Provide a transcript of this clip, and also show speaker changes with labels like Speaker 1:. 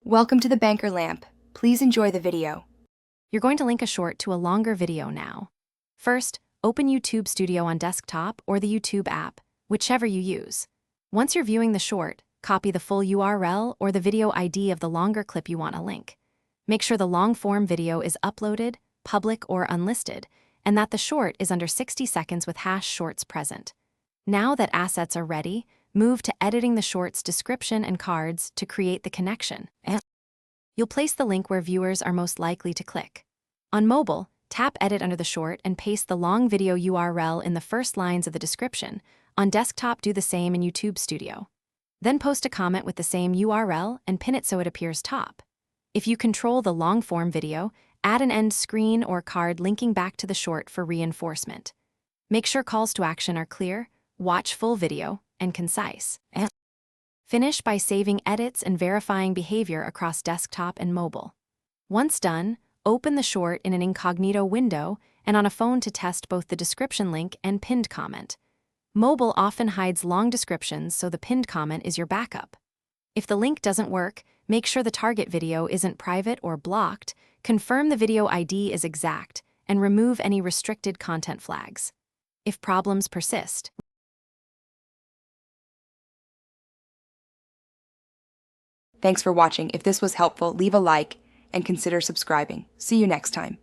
Speaker 1: Welcome to the Banker Lamp. Please enjoy the video.
Speaker 2: You're going to link a short to a longer video now. First, open YouTube Studio on desktop or the YouTube app, whichever you use. Once you're viewing the short, copy the full URL or the video ID of the longer clip you want to link. Make sure the long-form video is uploaded, public or unlisted, and that the short is under 60 seconds with #shorts present. Now that assets are ready, move to editing the short's description and cards to create the connection. You'll place the link where viewers are most likely to click. On mobile, tap Edit under the short and paste the long video URL in the first lines of the description. On desktop, do the same in YouTube Studio. Then post a comment with the same URL and pin it so it appears top. If you control the long-form video, add an end screen or card linking back to the short for reinforcement. Make sure calls to action are clear, watch full video, and concise. Finish by saving edits and verifying behavior across desktop and mobile. Once done, open the short in an incognito window and on a phone to test both the description link and pinned comment. Mobile often hides long descriptions, so the pinned comment is your backup. If the link doesn't work, make sure the target video isn't private or blocked, confirm the video ID is exact, and remove any restricted content flags. If problems persist,
Speaker 1: Thanks for watching. If this was helpful, leave a like and consider subscribing. See you next time.